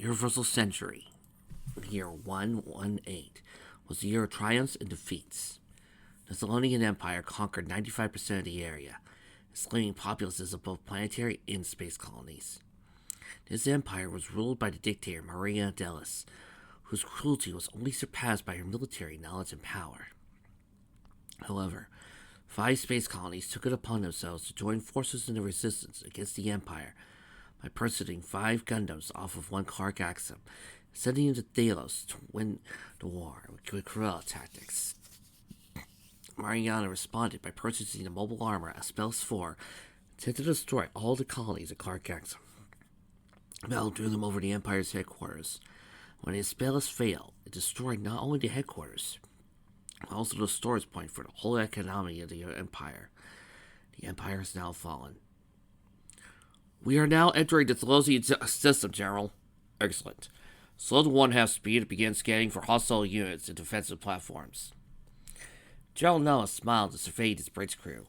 Universal Century, the year 118, was the year of triumphs and defeats. The Thessalonian Empire conquered 95% of the area, enslaving populaces of both planetary and space colonies. This empire was ruled by the dictator Maria Delis, whose cruelty was only surpassed by her military knowledge and power. However, 5 space colonies took it upon themselves to join forces in the resistance against the Empire by pursuing 5 Gundams off of one Clark Axum, sending them to Delos to win the war with guerrilla tactics. Mariana responded by purchasing the mobile armor Aspelus 4, sent to destroy all the colonies of Clark Axum. Bell drew them over the Empire's headquarters. When the Aspelus failed, it destroyed not only the headquarters, but also the storage point for the whole economy of the Empire. The Empire is now fallen. We are now entering the Thelosian system, General. Excellent. Slow to 1/2 speed and begin scanning for hostile units and defensive platforms. General Noah smiled and surveyed his bridge crew.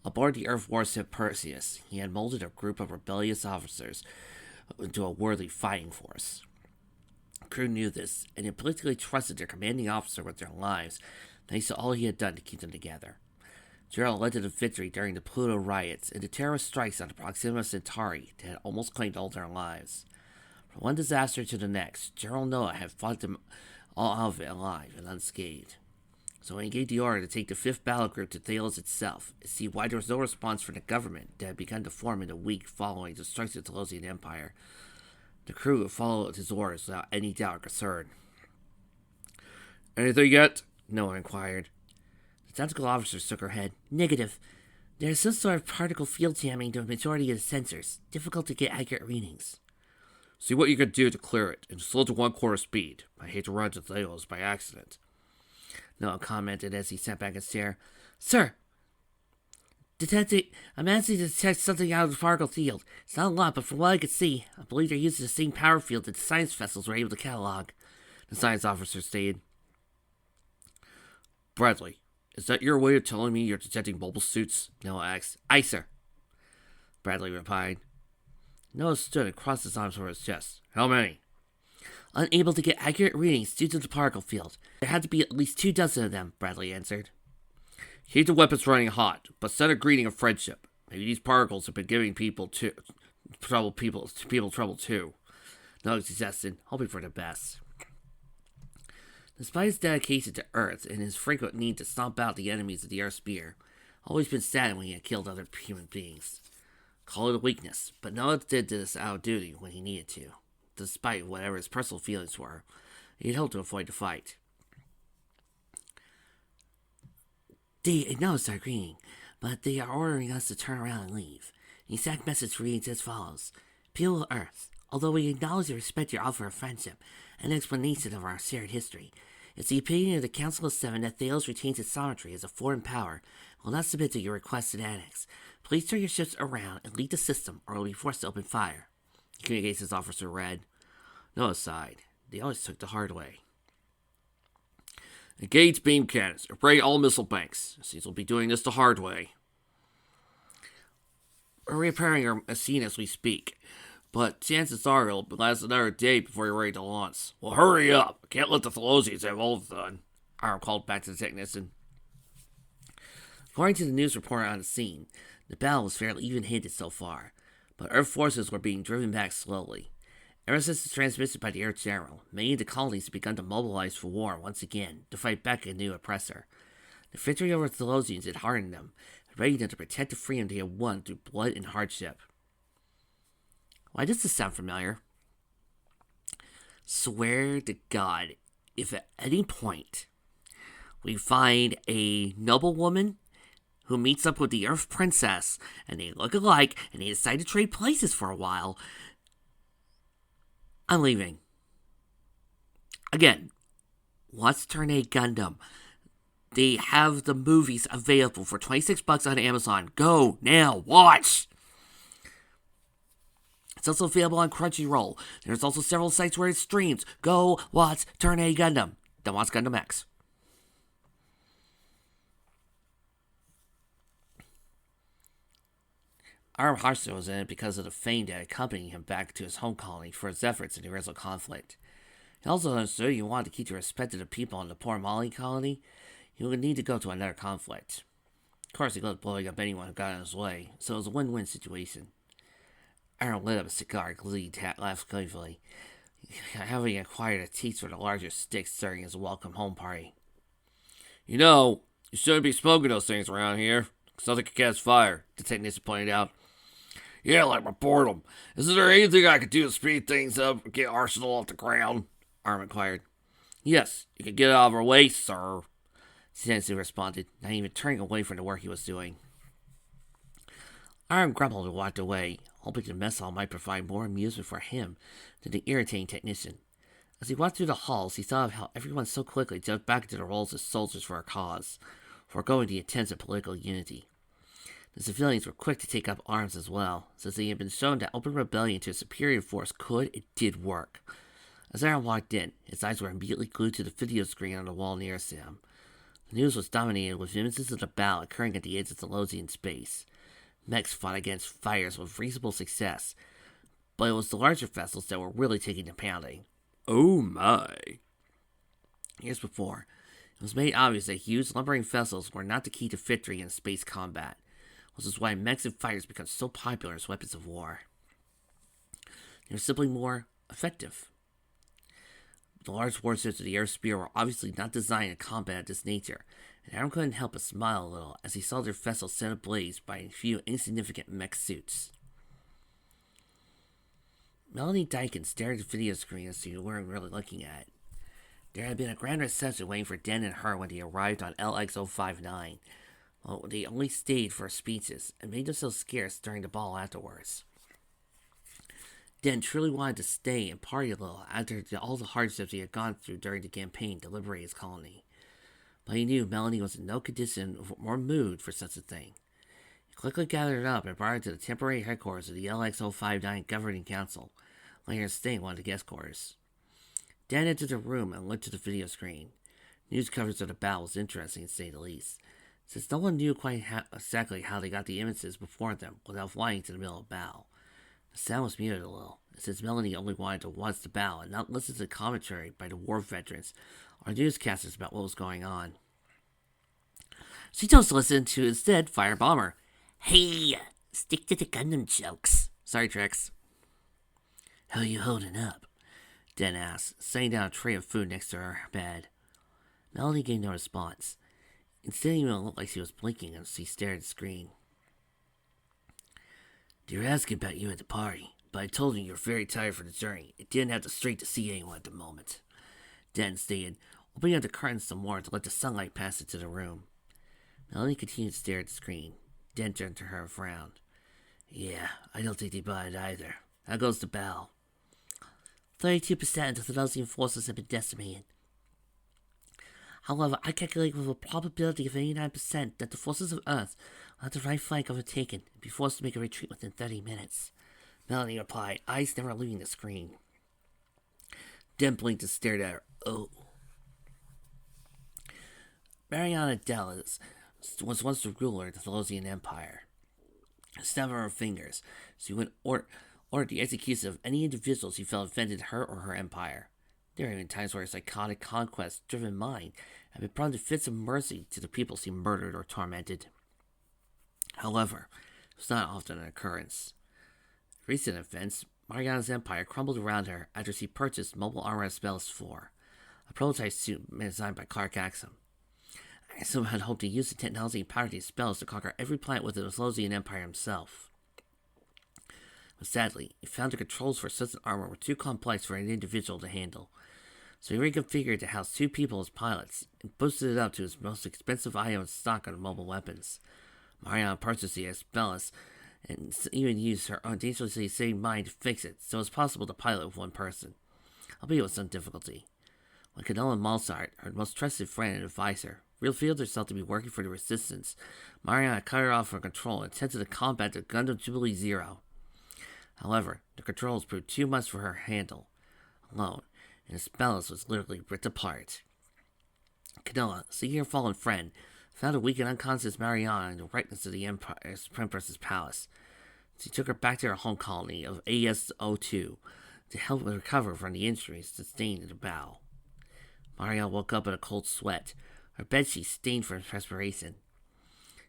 Aboard the Earth warship Perseus, he had molded a group of rebellious officers into a worthy fighting force. The crew knew this, and had politically trusted their commanding officer with their lives, thanks to all he had done to keep them together. Gerald led to the victory during the Pluto riots and the terrorist strikes on the Proxima Centauri that had almost claimed all their lives. From one disaster to the next, Gerald Noah had fought them all out of it alive and unscathed. So he gave the order to take the 5th battle group to Thelos itself and see why there was no response from the government that had begun to form in the week following the strikes of the Thelosian Empire. The crew would follow his orders without any doubt or concern. Anything yet? Noah inquired. The tactical officer shook her head. Negative. There is some sort of particle field jamming to the majority of the sensors. Difficult to get accurate readings. See what you can do to clear it, and slow to 1/4 speed. I hate to run to Thelos by accident. Noah commented as he sat back in his chair. Sir! I'm managing to detect something out of the particle field. It's not a lot, but from what I could see, I believe they're using the same power field that the science vessels were able to catalog, the science officer stated. Bradley, is that your way of telling me you're detecting mobile suits? Noah asked. Aye, sir. Bradley replied. Noah stood and crossed his arms over his chest. How many? Unable to get accurate readings due to the particle field. There had to be at least 2 dozen of them, Bradley answered. Keep the weapons running hot, but send a greeting of friendship. Maybe these particles have been giving people trouble too. Noah suggested, hoping for the best. Despite his dedication to Earth and his frequent need to stomp out the enemies of the Earth's spear, always been sad when he had killed other human beings. Call it a weakness, but Noah did this out of duty when he needed to. Despite whatever his personal feelings were, he'd hoped to avoid the fight. They acknowledged our greeting, but they are ordering us to turn around and leave. The exact message reads as follows. People of Earth, although we acknowledge and respect your offer of friendship and explanation of our shared history, it's the opinion of the Council of 7 that Thelos retains its sovereignty as a foreign power will not submit to your requested annex. Please turn your ships around and leave the system, or we'll be forced to open fire. The communications officer read. Noah sighed. They always took the hard way. Engage beam cannons. Array all missile banks. Seems we'll be doing this the hard way. We're repairing our machine as we speak, but chances are it'll last another day before you're ready to launch. Well, hurry up. Can't let the Thelosians have all done. Arm called back to the technician. According to the news reporter on the scene, the battle was fairly even-handed so far, but Earth forces were being driven back slowly. Ever since the transmission by the Earth General, many of the colonies have begun to mobilize for war once again to fight back a new oppressor. The victory over the Thelosians had hardened them, ready them to protect the freedom they had won through blood and hardship. Why does this sound familiar? Swear to God, if at any point we find a noblewoman who meets up with the Earth Princess, and they look alike, and they decide to trade places for a while, I'm leaving. Again, let's turn a Gundam. They have the movies available for $26 on Amazon. Go now, watch! It's also available on Crunchyroll. There's also several sites where it streams. Go watch Turn A Gundam. Don't watch Gundam X. Arm Harston was in it because of the fame that accompanied him back to his home colony for his efforts in the original conflict. He also understood he wanted to keep the respect of the people in the poor Mali colony. He would need to go to another conflict. Of course, he loved blowing up anyone who got in his way, so it was a win-win situation. Aaron lit up a cigar, laughed gleefully, having acquired a taste for the larger sticks during his welcome home party. You know, you shouldn't be smoking those things around here. Something could catch fire, the technician pointed out. Yeah, like my boredom. Isn't there anything I could do to speed things up and get Arsenal off the ground? Arm inquired. Yes, you can get out of our way, sir, Sensei responded, not even turning away from the work he was doing. Arm grumbled and walked away, hoping the mess hall might provide more amusement for him than the irritating technician. As he walked through the halls, he thought of how everyone so quickly jumped back into their roles as soldiers for a cause, foregoing the attempts at political unity. The civilians were quick to take up arms as well, since they had been shown that open rebellion to a superior force could and did work. As Aaron walked in, his eyes were immediately glued to the video screen on the wall nearest him. The news was dominated with images of the battle occurring at the edge of Thelosian space. Mechs fought against fighters with reasonable success, but it was the larger vessels that were really taking the pounding. Oh my. Years before, it was made obvious that huge lumbering vessels were not the key to victory in space combat, which is why mechs and fighters become so popular as weapons of war. They were simply more effective. The large warships of the Air Spear were obviously not designed to combat of this nature, and Aaron couldn't help but smile a little as he saw their vessels set ablaze by a few insignificant mech suits. Melanie Dykin stared at the video screen as she weren't really looking at it. There had been a grand reception waiting for Den and her when they arrived on LX-059. Well, they only stayed for speeches and made themselves scarce during the ball afterwards. Den truly wanted to stay and party a little after all the hardships he had gone through during the campaign to liberate his colony. But he knew Melanie was in no condition or mood for such a thing. He quickly gathered up and brought her to the temporary headquarters of the LX-059 Governing Council, letting her stay in one of the guest quarters. Dan entered the room and looked at the video screen. News coverage of the battle was interesting, to say the least, since no one knew quite exactly how they got the images before them without flying to the middle of the battle. The sound was muted a little, since Melanie only wanted to watch the battle and not listen to the commentary by the war veterans or newscasters about what was going on. She chose to listen to instead Fire Bomber. Hey, stick to the Gundam jokes. Sorry, Trex. How you holding up? Den asked, setting down a tray of food next to her bed. Melanie gave no response. Instead, it even looked like she was blinking as she stared at the screen. They were asking about you at the party, but I told them you were very tired for the journey and didn't have the strength to see anyone at the moment, Den stated, opening up the curtains some more to let the sunlight pass into the room. Melanie continued to stare at the screen. Den turned to her and frowned. Yeah, I don't think they bought it either. How goes the battle? 32% of the Thelosian forces have been decimated. However, I calculate with a probability of 89% that the forces of Earth will have the right flank overtaken and be forced to make a retreat within 30 minutes. Melanie replied, eyes never leaving the screen. Den blinked and stared at her. Oh. Mariana Dallas was once the ruler of the Thelosian Empire. Snapping her fingers, she would ordered the execution of any individuals who felt offended her or her empire. There were even times where a psychotic, conquest-driven mind had been prone to fits of mercy to the peoples he murdered or tormented. However, it was not often an occurrence. Recent events, Mariana's empire crumbled around her after she purchased Mobile Armor Spells 4, a prototype suit designed by Clark Axum. Axum had hoped to use the technology and power of these spells to conquer every planet within the Thelosian Empire himself. But sadly, he found the controls for such an armor were too complex for an individual to handle. So he reconfigured to house 2 people as pilots, and boosted it up to his most expensive item in stock on mobile weapons. Mariana purchased the Spellus, and even used her own dangerously sane mind to fix it, so it was possible to pilot with one person, albeit with some difficulty. When Canola Malsart, her most trusted friend and advisor, revealed herself to be working for the Resistance, Mariana cut her off from control and attempted to combat the Gundam Jubilee Zero. However, the controls proved too much for her to handle alone, and the Spellus was literally ripped apart. Canola, seeking her fallen friend, found a weak and unconscious Mariana in the rightness of the Empress's palace. She took her back to her home colony of ASO2 to help her recover from the injuries sustained in the bow. Mariana woke up in a cold sweat, her bedsheet stained from perspiration.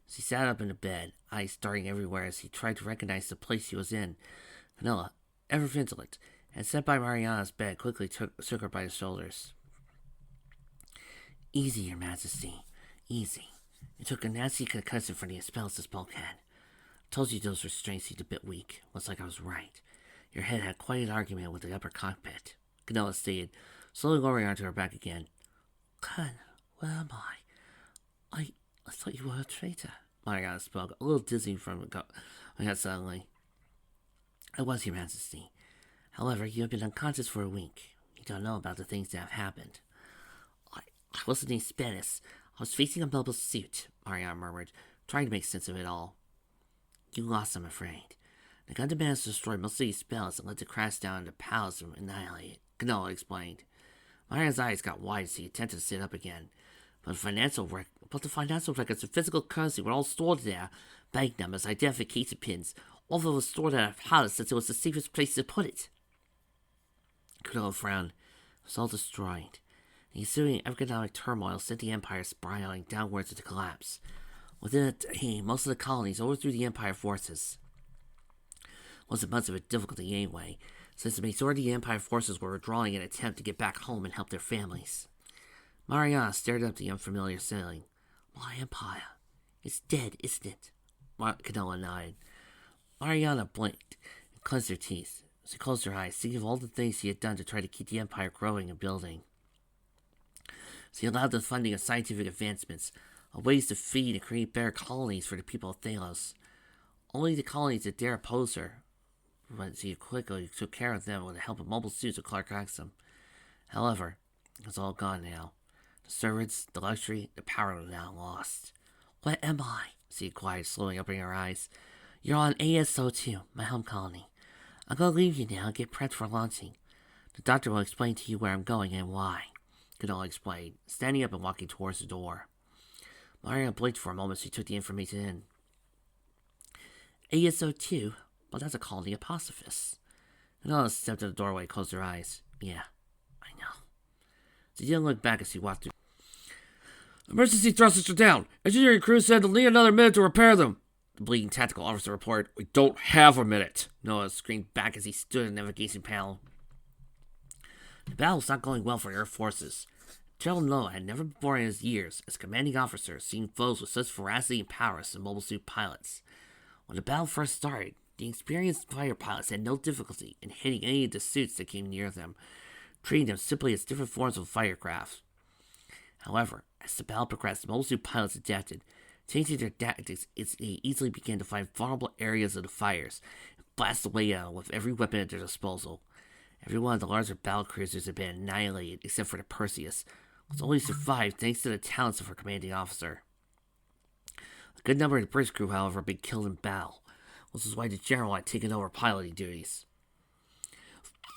She sat up in the bed, eyes darting everywhere as he tried to recognize the place she was in. Vanilla, ever vigilant, had sat by Mariana's bed, quickly took her by the shoulders. Easy, Your Majesty, easy. You took a nasty concussion from the asbestos bulkhead. Told you those restraints seemed a bit weak. Looks like I was right. Your head had quite an argument with the upper cockpit, Ganella stated, slowly lowering onto her back again. Kun, where am I thought you were a traitor. Mariana spoke, a little dizzy from it suddenly. I was, Your Majesty. However, you have been unconscious for a week. You don't know about the things that have happened. I wasn't in Spanish. I was facing a mobile suit, Mariana murmured, trying to make sense of it all. You lost, I'm afraid. The Gundam managed to destroy most of these spells and let it crash down in the palace and annihilate it, Ganella explained. Mariana's eyes got wide as he attempted to sit up again. But the financial records and physical currency were all stored there. Bank numbers, identification pins, all of it was stored at a palace since it was the safest place to put it. Ganella frowned. It was all destroyed. The ensuing economic turmoil sent the Empire spiraling downwards into collapse. Within a day, most of the colonies overthrew the Empire forces. It wasn't much of a difficulty anyway, since the majority of the Empire forces were withdrawing in an attempt to get back home and help their families. Mariana stared up the unfamiliar ceiling. My Empire. It's dead, isn't it? Ganella nodded. Mariana blinked and clenched her teeth. She closed her eyes, thinking of all the things she had done to try to keep the Empire growing and building. She allowed the funding of scientific advancements, of ways to feed and create better colonies for the people of Thalos. Only the colonies that dare oppose her, but she quickly took care of them with the help of mobile suits of Clark Axum. However, it's all gone now. The servants, the luxury, the power are now lost. What am I? She inquired, slowly opening her eyes. You're on ASO2, my home colony. I'm going to leave you now and get prepped for launching. The doctor will explain to you where I'm going and why, Ganella explained, standing up and walking towards the door. Mariana blinked for a moment as she took the information in. ASO2? Well, that's a colony of pacifists. Ganella stepped to the doorway and closed her eyes. Yeah, I know. She didn't look back as she walked through. Emergency thrusters are down. Engineering crew said they'll need another minute to repair them. The bleeding tactical officer reported. We don't have a minute. Noah screamed back as he stood at the navigation panel. The battle was not going well for Air Forces. General Noah had never before in his years, as commanding officer, seen foes with such veracity and power as the mobile suit pilots. When the battle first started, the experienced fighter pilots had no difficulty in hitting any of the suits that came near them, treating them simply as different forms of fighter craft. However, as the battle progressed, the mobile suit pilots adapted, changing their tactics as they easily began to find vulnerable areas of the fires and blast away at them with every weapon at their disposal. Every one of the larger battle cruisers had been annihilated except for the Perseus, which only survived thanks to the talents of her commanding officer. A good number of the bridge crew, however, had been killed in battle, which is why the general had taken over piloting duties.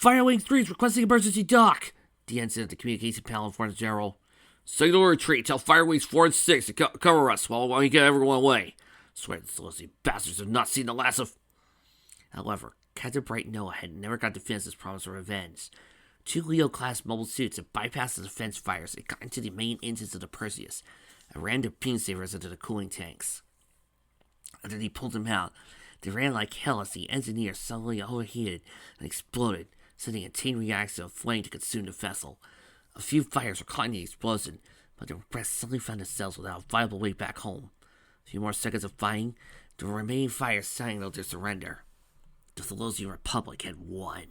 Firewing 3 is requesting emergency dock, the ensign at the communication panel informed the general. Signal retreat. Tell Firewings 4 and 6 to cover us while we get everyone away. Swear these lousy bastards have not seen the last of... However, Captain Bright Noah had never got to finish his promise of revenge. 2 Leo-class mobile suits had bypassed the defense fires and got into the main engines of the Perseus and ran their beam sabers into the cooling tanks. After they pulled them out, they ran like hell as the engineer suddenly overheated and exploded, sending a chain reaction of flame to consume the vessel. A few fires were caught in the explosion, but the press suddenly found themselves without a viable way back home. A few more seconds of fighting, the remaining fires signaled their surrender. The Thalosian Republic had won.